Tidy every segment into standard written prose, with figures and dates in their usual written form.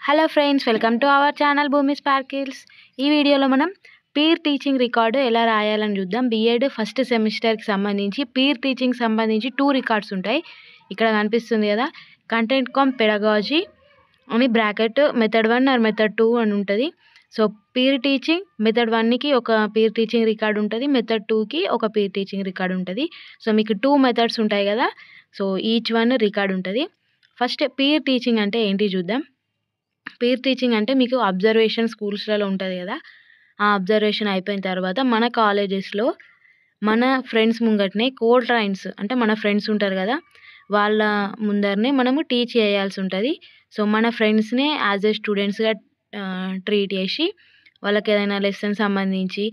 Hello friends, welcome to our channel భూమి sparkles. ఈ వీడియోలో మనం పీర్ టీచింగ్ రికార్డు ఎలా రాయాలని చూద్దాం. బీఎడ్ ఫస్ట్ సెమిస్టర్కి సంబంధించి పీర్ టీచింగ్ సంబంధించి 2 రికార్డ్స్ ఉంటాయి. ఇక్కడ కనిపిస్తుంది కదా, కంటెంట్ కామ్ పెడగాజీ అని బ్రాకెట్ మెథడ్ 1 ఆర్ మెథడ్ 2 అని ఉంటుంది. సో పీర్ టీచింగ్ మెథడ్ 1కి ఒక పీర్ టీచింగ్ రికార్డు ఉంటుంది, మెథడ్ 2కి ఒక పీర్ టీచింగ్ రికార్డు ఉంటుంది. సో మీకు 2 మెథడ్స్ ఉంటాయి కదా, సో ఈచ్ వన్ రికార్డు ఉంటుంది. ఫస్ట్ పీర్ టీచింగ్ అంటే ఏంటి చూద్దాం. పీర్ టీచింగ్ అంటే మీకు అబ్జర్వేషన్ స్కూల్స్లలో ఉంటుంది కదా, ఆ అబ్జర్వేషన్ అయిపోయిన తర్వాత మన కాలేజెస్లో మన ఫ్రెండ్స్ ముంగటనే ట్రైన్స్ అంటే మన ఫ్రెండ్స్ ఉంటారు కదా, వాళ్ళ ముందరనే మనము టీచ్ చేయాల్సి ఉంటుంది. సో మన ఫ్రెండ్స్నే యాజ్ ఏ స్టూడెంట్స్గా ట్రీట్ చేసి వాళ్ళకి ఏదైనా లెసన్ సంబంధించి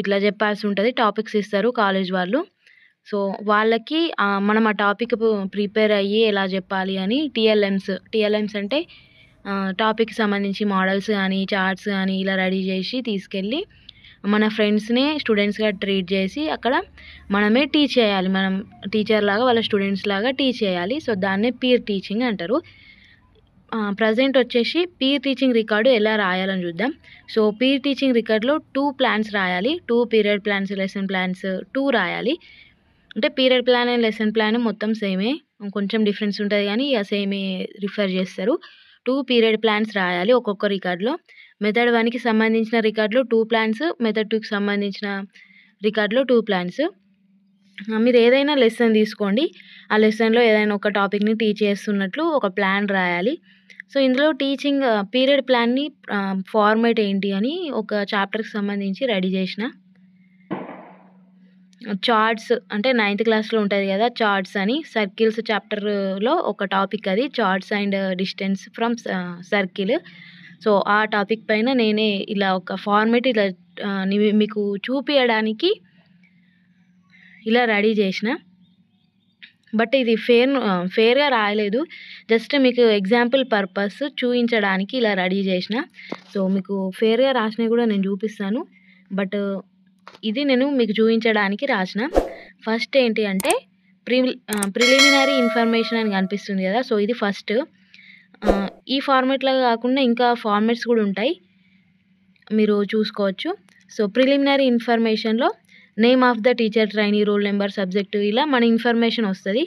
ఇట్లా చెప్పాల్సి ఉంటుంది. టాపిక్స్ ఇస్తారు కాలేజ్ వాళ్ళు. సో వాళ్ళకి మనం ఆ టాపిక్ ప్రిపేర్ అయ్యి ఎలా చెప్పాలి అని టీఎల్ఎమ్స్ అంటే టాపిక్కి సంబంధించి మోడల్స్ కానీ చార్ట్స్ కానీ ఇలా రెడీ చేసి తీసుకెళ్ళి మన ఫ్రెండ్స్ని స్టూడెంట్స్గా ట్రీట్ చేసి అక్కడ మనమే టీచ్ చేయాలి. మనం టీచర్ లాగా వాళ్ళ స్టూడెంట్స్ లాగా టీచ్ చేయాలి. సో దాన్నే పీర్ టీచింగ్ అంటారు. ప్రజెంట్ వచ్చేసి పీర్ టీచింగ్ రికార్డు ఎలా రాయాలని చూద్దాం. సో పీర్ టీచింగ్ రికార్డులో 2 ప్లాన్స్ రాయాలి. 2 పీరియడ్ ప్లాన్స్, లెసన్ ప్లాన్స్ 2 రాయాలి. అంటే period plan and lesson plan మొత్తం సేమే, కొంచెం డిఫరెన్స్ ఉంటుంది కానీ ఇక సేమే రిఫర్ చేస్తారు. 2 పీరియడ్ ప్లాన్స్ రాయాలి ఒక్కొక్క రికార్డులో. మెథడ్ 1కి సంబంధించిన రికార్డులో 2 ప్లాన్స్, మెథడ్ 2కి సంబంధించిన రికార్డులో 2 ప్లాన్స్. మీరు ఏదైనా లెసన్ తీసుకోండి, ఆ లెసన్లో ఏదైనా ఒక టాపిక్ని టీచ్ చేస్తున్నట్లు ఒక ప్లాన్ రాయాలి. సో ఇందులో టీచింగ్ పీరియడ్ ప్లాన్ని ఫార్మేట్ ఏంటి అని ఒక చాప్టర్కి సంబంధించి రెడీ చేసిన. చార్ట్స్ అంటే 9th క్లాస్లో ఉంటుంది కదా, చార్ట్స్ అని సర్కిల్స్ చాప్టర్లో ఒక టాపిక్ అది, charts and distance from circle. So ఆ టాపిక్ పైన నేనే ఇలా ఒక ఫార్మేట్ ఇలా మీకు చూపించడానికి ఇలా రెడీ చేసిన. బట్ ఇది ఫేర్గా రాయలేదు, జస్ట్ మీకు ఎగ్జాంపుల్ పర్పస్ చూపించడానికి ఇలా రెడీ చేసిన. సో మీకు ఫేర్గా రాసినవి కూడా నేను చూపిస్తాను, బట్ ఇది నేను మీకు చూపించడానికి రాసిన. ఫస్ట్ ఏంటి అంటే ప్రిలిమినరీ ఇన్ఫర్మేషన్ అని కనిపిస్తుంది కదా, సో ఇది ఫస్ట్. ఈ ఫార్మేట్లో కాకుండా ఇంకా ఫార్మేట్స్ కూడా ఉంటాయి, మీరు చూసుకోవచ్చు. సో ప్రిలిమినరీ ఇన్ఫర్మేషన్లో name of the teacher, trainee, roll number, subject ఇలా మన ఇన్ఫర్మేషన్ వస్తుంది.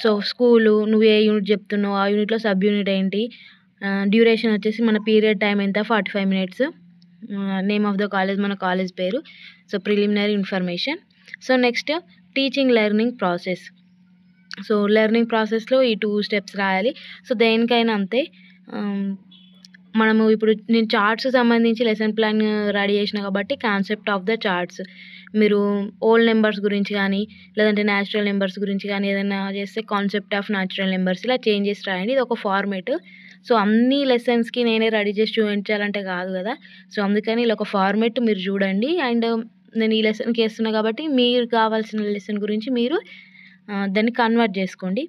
సో స్కూలు, నువ్వు ఏ యూనిట్ చెప్తున్నావు, ఆ యూనిట్లో సబ్ యూనిట్ ఏంటి, డ్యూరేషన్ వచ్చేసి మన పీరియడ్ టైం ఎంత 45 minutes, name of the college మన కాలేజ్ పేరు. So preliminary information. So next teaching learning process. So learning ప్రాసెస్లో ఈ 2 స్టెప్స్ రాయాలి. సో దేనికైనా అంతే. మనము ఇప్పుడు నేను చార్ట్స్ సంబంధించి లెసన్ ప్లాన్ రెడీ చేసిన కాబట్టి కాన్సెప్ట్ ఆఫ్ ద చార్ట్స్, మీరు ఓల్డ్ నెంబర్స్ గురించి కానీ లేదంటే న్యాచురల్ నెంబర్స్ గురించి కానీ ఏదైనా చేస్తే కాన్సెప్ట్ ఆఫ్ న్యాచురల్ నెంబర్స్ ఇలా చేంజ్ చేసి రాయండి. ఇది ఒక ఫార్మేట్. సో అన్ని లెసన్స్కి నేనే రెడీ చేసి చూపించాలంటే కాదు కదా, సో అందుకని ఇలా ఒక ఫార్మేట్ మీరు చూడండి. అండ్ నేను ఈ లెసన్కి వేస్తున్నా కాబట్టి మీరు కావాల్సిన లెసన్ గురించి మీరు దాన్ని కన్వర్ట్ చేసుకోండి.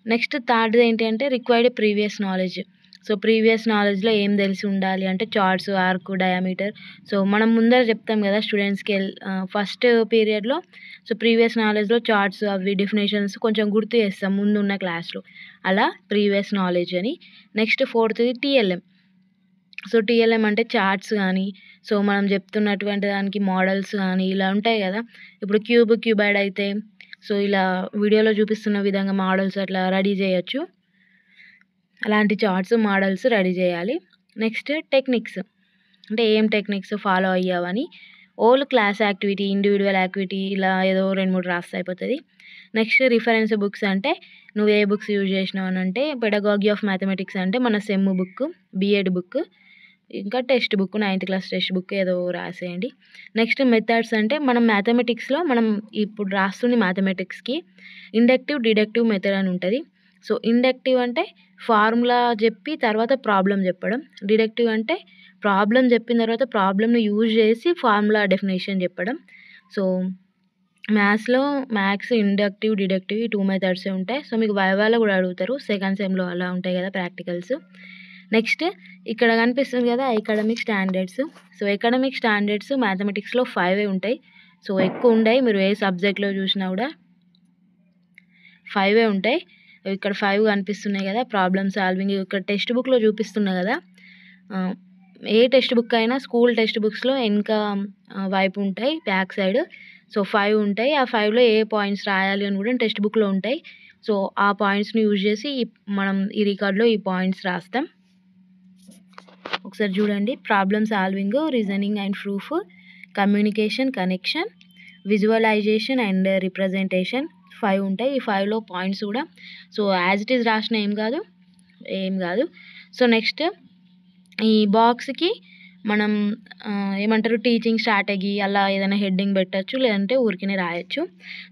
నెక్స్ట్ థర్డ్ ఏంటి అంటే required previous knowledge. So previous నాలెడ్జ్లో ఏం తెలిసి ఉండాలి అంటే చార్ట్స్, ఆర్క్, డయామీటర్. సో మనం ముందర చెప్తాం కదా స్టూడెంట్స్కి ఫస్ట్ పీరియడ్లో. సో ప్రీవియస్ నాలెడ్జ్లో చార్ట్స్ అవి డెఫినేషన్స్ కొంచెం గుర్తు చేస్తాం ముందున్న క్లాస్లో, అలా ప్రీవియస్ నాలెడ్జ్ అని. నెక్స్ట్ ఫోర్త్ది టీఎల్ఎం. సో టీఎల్ఎం అంటే చార్ట్స్ కానీ, సో మనం చెప్తున్నటువంటి దానికి మోడల్స్ కానీ ఇలా ఉంటాయి కదా. ఇప్పుడు క్యూబాయిడ్ అయితే సో ఇలా వీడియోలో చూపిస్తున్న విధంగా మోడల్స్ అట్లా రెడీ చేయొచ్చు, అలాంటి చార్ట్స్ మోడల్స్ రెడీ చేయాలి. నెక్స్ట్ టెక్నిక్స్ అంటే ఏం టెక్నిక్స్ ఫాలో అయ్యావని. Whole class activity, individual activity ఇలా ఏదో 2-3 రాస్తే అయిపోతుంది. నెక్స్ట్ రిఫరెన్స్ బుక్స్ అంటే నువ్వు ఏ బుక్స్ యూజ్ చేసినావు అని అంటే పెడగాగి ఆఫ్ మ్యాథమెటిక్స్ అంటే మన సెమ్ బుక్, బీఎడ్ బుక్, ఇంకా text book 9th class text book ఏదో రాసేయండి. నెక్స్ట్ మెథడ్స్ అంటే మనం మ్యాథమెటిక్స్లో మనం ఇప్పుడు రాస్తుంది మ్యాథమెటిక్స్కి ఇండక్టివ్, డిడక్టివ్ మెథడ్ అని ఉంటుంది. సో ఇండక్టివ్ అంటే ఫార్ములా చెప్పి తర్వాత ప్రాబ్లం చెప్పడం, డిడక్టివ్ అంటే ప్రాబ్లం చెప్పిన తర్వాత ప్రాబ్లమ్ని యూజ్ చేసి ఫార్ములా డెఫినేషన్ చెప్పడం. సో మ్యాథ్స్ ఇండక్టివ్, డిడక్టివ్ ఈ 2 మెథడ్సే ఉంటాయి. సో మీకు వైవాలో కూడా అడుగుతారు, సెకండ్ సెమ్లో అలా ఉంటాయి కదా ప్రాక్టికల్స్. నెక్స్ట్ ఇక్కడ కనిపిస్తుంది కదా academic standards. So academic standards మ్యాథమెటిక్స్లో 5 ఉంటాయి. సో ఎక్కువ ఉంటాయి, మీరు ఏ సబ్జెక్ట్లో చూసినా కూడా 5 ఉంటాయి. ఇక్కడ 5 కనిపిస్తున్నాయి కదా! ప్రాబ్లమ్ సాల్వింగ్ ఇక్కడ టెక్స్ట్ బుక్‌లో చూపిస్తున్నా కదా! ఆహ్, ఏ టెక్స్ట్ బుక్ అయినా స్కూల్ టెక్స్ట్ బుక్స్‌లో వెనక వైపు ఉంటాయి బ్యాక్ సైడ్. సో, 5 ఉంటాయి. ఆ 5లో ఏ పాయింట్స్ రాయాలి అని కూడా టెక్స్ట్ బుక్‌లో ఉంటాయి. సో, ఆ పాయింట్స్‌ని యూజ్ చేసి మనం ఈ రికార్డ్‌లో ఈ పాయింట్స్ రాస్తాం. ఒకసారి చూడండి. Problem solving, reasoning and proof, communication, connection, visualisation and representation 5 ఉంటాయి. ఈ 5లో పాయింట్స్ కూడా సో, యాజ్ ఇట్ ఈజ్ రాసినా ఏం కాదు. సో, నెక్స్ట్ ఈ బాక్స్‌కి మనం ఏమంటారు టీచింగ్ స్ట్రాటజీ అలా ఏదైనా హెడ్డింగ్ పెట్టొచ్చు. లేదంటే ఊరికనే రాయొచ్చు.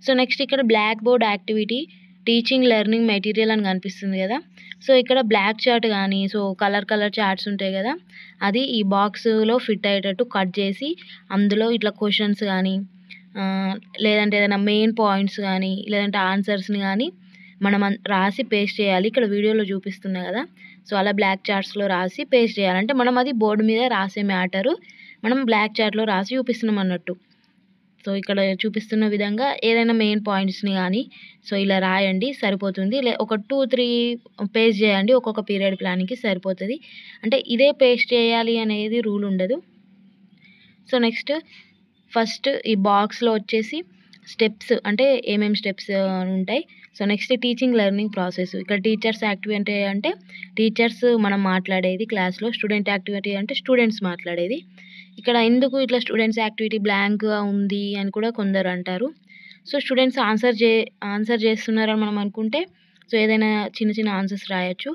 సో, నెక్స్ట్ ఇక్కడ blackboard activity, teaching learning material అని కనిపిస్తుంది కదా! సో, ఇక్కడ బ్లాక్ చార్ట్ గానీ, సో, కలర్ చార్ట్స్ ఉంటాయి కదా! అది ఈ బాక్స్‌లో ఫిట్ అయ్యేటట్టు కట్ చేసి అందులో ఇట్లా క్వెషన్స్ గానీ, లేదంటే ఏదైనా మెయిన్ పాయింట్స్ గానీ, లేదంటే ఆన్సర్స్‌ని గానీ మనం రాసి పేస్ట్ చేయాలి. ఇక్కడ వీడియోలో చూపిస్తున్నా కదా! సో, అలా బ్లాక్ చార్ట్స్‌లో రాసి పేస్ట్ చేయాలి. అంటే మనం అది బోర్డ్ మీద రాసే మ్యాటరు మనం బ్లాక్ చార్ట్‌లో రాసి చూపిస్తున్నాం అన్నట్టు. సో, ఇక్కడ చూపిస్తున్న విధంగా ఏదైనా మెయిన్ పాయింట్స్‌ని గానీ సో, ఇలా రాయండి సరిపోతుంది. ఒక 2, 3 పేస్ట్ చేయండి. ఒక్కొక్క పీరియడ్ ప్లాన్‌కి సరిపోతది. అంటే ఇదే పేస్ట్ చేయాలి అనేది రూల్ ఉండదు. సో, నెక్స్ట్ ఫస్ట్ ఈ బాక్స్‌లో వచ్చేసి స్టెప్స్ అంటే ఏమేమి స్టెప్స్ ఉంటాయి. So, next teaching learning process. ఇక్కడ టీచర్స్ యాక్టివిటీ అంటే టీచర్స్ మనం మాట్లాడేది క్లాస్‌లో. స్టూడెంట్ యాక్టివిటీ అంటే స్టూడెంట్స్ మాట్లాడేది. ఇక్కడ ఎందుకు ఇట్లా స్టూడెంట్స్ యాక్టివిటీ బ్లాంక్‌గా ఉంది అని కూడా కొందరు అంటారు. సో, స్టూడెంట్స్ ఆన్సర్ చేస్తున్నారని మనం అనుకుంటే సో, ఏదైనా చిన్న ఆన్సర్స్ రాయొచ్చు.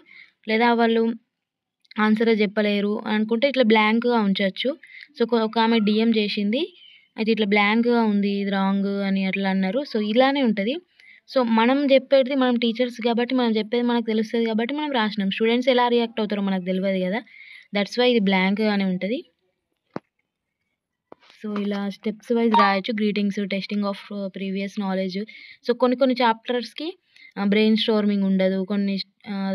లేదా వాళ్ళు ఆన్సరే చెప్పలేరు అనుకుంటే ఇట్లా బ్లాంక్‌గా ఉంచొచ్చు. సో, ఒక ఆమె డీఎం చేసింది. అయితే ఇట్లా బ్లాంక్‌గా ఉంది. ఇది రాంగ్ అని అట్లా అన్నారు. సో, ఇలానే ఉంటది. సో, మనం టీచర్స్ కాబట్టి మనం చెప్పేది మనకు తెలుస్తది కాబట్టి మనం రాసినాం. స్టూడెంట్స్ ఎలా రియాక్ట్ అవుతారో మనకు తెలవదు గదా! దట్స్ వై ఇది బ్లాంక్‌గానే ఉంటది. సో, ఇలా స్టెప్స్ వైస్ రాయొచ్చు. Greetings, testing of previous knowledge. So, కొన్ని చాప్టర్స్‌కి బ్రెయిన్ స్టార్మింగ్ ఉండదు.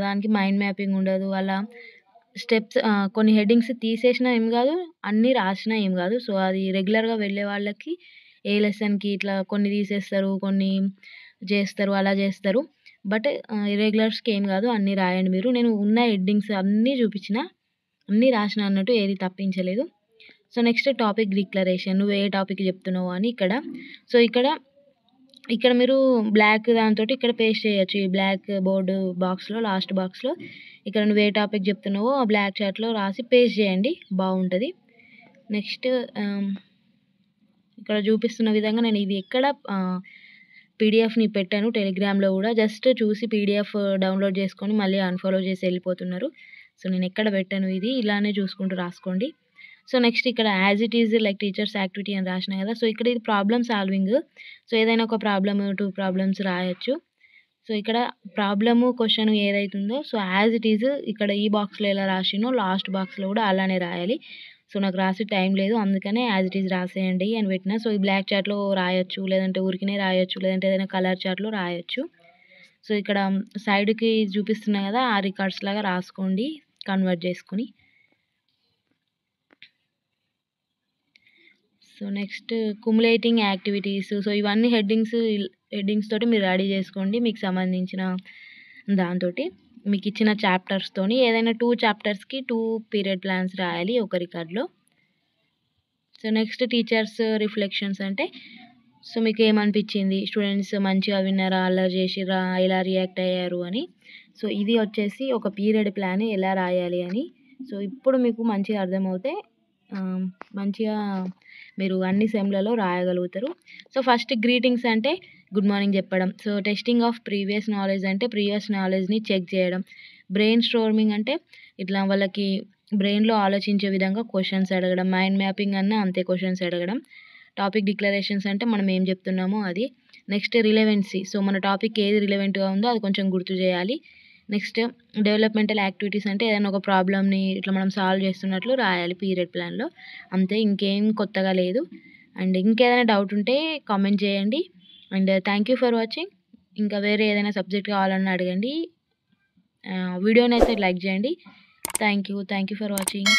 దానికి మైండ్ మ్యాపింగ్ ఉండదు. అలా స్టెప్స్ కొన్ని హెడ్డింగ్స్ తీసేసినా ఏం గాదు. అన్నీ రాసినా ఏం గాదు. సో, అది రెగ్యులర్‌గా వెళ్ళే వాళ్ళకి ఏ లెసన్‌కి ఇట్లా కొన్ని తీసేస్తారు. కొన్ని జేస్తారు. అలా జేస్తారు. బట్ ఇర్రెగ్యులర్స్‌కి ఏం గాదు. అన్నీ రాయండి మీరు. నేను ఉన్న హెడ్డింగ్స్ అన్నీ చూపించిన. అన్నీ రాసిన అన్నట్టు ఏది తప్పించలేదు. So, next topic declaration. నువ్వు ఏ టాపిక్ చెప్తున్నావు అని ఇక్కడ. సో, ఇక్కడ మీరు బ్లాక్ దానితోటి ఇక్కడ పేస్ట్ చేయొచ్చు. ఈ బ్లాక్ బోర్డ్ బాక్స్‌లో లాస్ట్ బాక్స్‌లో ఇక్కడ నువ్వు ఏ టాపిక్ చెప్తున్నావో ఆ బ్లాక్ చార్ట్‌లో రాసి పేస్ట్ చేయండి. బావుంటది. నెక్స్ట్ ఇక్కడ చూపిస్తున్న విధంగా నేను ఇది ఎక్కడ పీడీఎఫ్‌ని పెట్టాను టెలిగ్రామ్‌లో గూడా. జస్ట్ చూసి పీడీఎఫ్ డౌన్‌లోడ్ చేసుకొని మళ్ళీ అన్‌ఫాలో చేసి ఎళ్ళిపోతున్నారు. సో, నేను ఎక్కడ పెట్టాను ఇది. ఇలానే చూసుకుంటూ రాసుకోండి. సో, నెక్స్ట్ ఇక్కడ as it is like teachers activity అని రాసినా కదా! సో, ఇక్కడ ఇది ప్రాబ్లమ్ సాల్వింగ్. సో, ఏదైనా ఒక ప్రాబ్లమ్, 2 ప్రాబ్లమ్స్ రాయొచ్చు. సో, ఇక్కడ ప్రాబ్లము, క్వెషన్ ఏదైతుందో సో, యాజ్ ఇట్ ఈజ్ ఇక్కడ ఈ బాక్స్‌లో ఎలా రాసినో లాస్ట్ బాక్స్‌లో కూడా అలానే రాయాలి. సో, నాకు రాసే టైం లేదు. అందుకనే యాజ్ ఇట్ ఈజ్ రాసేయండి అని పెట్టినా. సో, ఈ బ్లాక్ చార్ట్‌లో రాయొచ్చు. లేదంటే ఊరికనే రాయొచ్చు. లేదంటే ఏదైనా కలర్ చార్ట్‌లో రాయొచ్చు. సో, ఇక్కడ సైడ్‌కి చూపిస్తున్నా కదా! ఆ రికార్డ్స్ లాగా రాసుకోండి కన్వర్ట్ చేసుకొని. So, next cumulating activities. So, ఇవన్నీ హెడ్డింగ్స్ తోటి మీరు రెడీ చేసుకోండి. మీకు సంబంధించిన దాంతోటి. మీకిచ్చిన చాప్టర్స్‌తోని ఏదైనా 2 చాప్టర్స్‌కి 2 పీరియడ్ ప్లాన్స్ రాయాలి ఒక రికార్డ్‌లో. సో, నెక్స్ట్ టీచర్స్ రిఫ్లెక్షన్స్ అంటే సో, మీకేమనిపించింది? స్టూడెంట్స్ మంచిగా విన్నారా? అల్లరి చేసిర్రా? ఎలా రియాక్ట్ అయ్యారు అని. సో, ఇది వచ్చేసి ఒక పీరియడ్ ప్లాన్ ఎలా రాయాలి అని. సో, ఇప్పుడు మీకు మంచిగా అర్థమవుతే మంచిగా మీరు అన్ని సెమ్‌లలో రాయగలుగుతారు. సో, ఫస్ట్ గ్రీటింగ్స్ అంటే గుడ్ మార్నింగ్ చెప్పడం. So, testing of previous knowledge అంటే ప్రీవియస్ నాలెడ్జ్‌ని చెక్ చేయడం. బ్రెయిన్ స్టార్మింగ్ అంటే ఇట్లా వాళ్ళకి బ్రెయిన్‌లో ఆలోచించే విధంగా క్వెషన్స్ అడగడం. మైండ్ మ్యాపింగ్ అన్నా అంతే క్వెషన్స్ అడగడం. టాపిక్ డిక్లరేషన్స్ అంటే మనం ఏం చెప్తున్నామో అది. నెక్స్ట్ రిలెవెన్సీ. సో, మన టాపిక్ ఏది రిలెవెంట్‌గా ఉందో అది కొంచెం గుర్తు చేయాలి. నెక్స్ట్ డెవలప్‌మెంటల్ యాక్టివిటీస్ అంటే ఏదైనా ఒక ప్రాబ్లమ్‌ని ఇట్లా మనం సాల్వ్ చేస్తున్నట్లు రాయాలి పీరియడ్ ప్లాన్‌లో. అంతే ఇంకేం కొత్తగా లేదు. అండ్ ఇంకేదైనా డౌట్ ఉంటే కామెంట్ చేయండి. And thank you for watching. ఇంకా వేరే ఏదైనా సబ్జెక్ట్ కావాలన్నా అడగండి. వీడియోనైతే లైక్ చేయండి. Thank you for watching.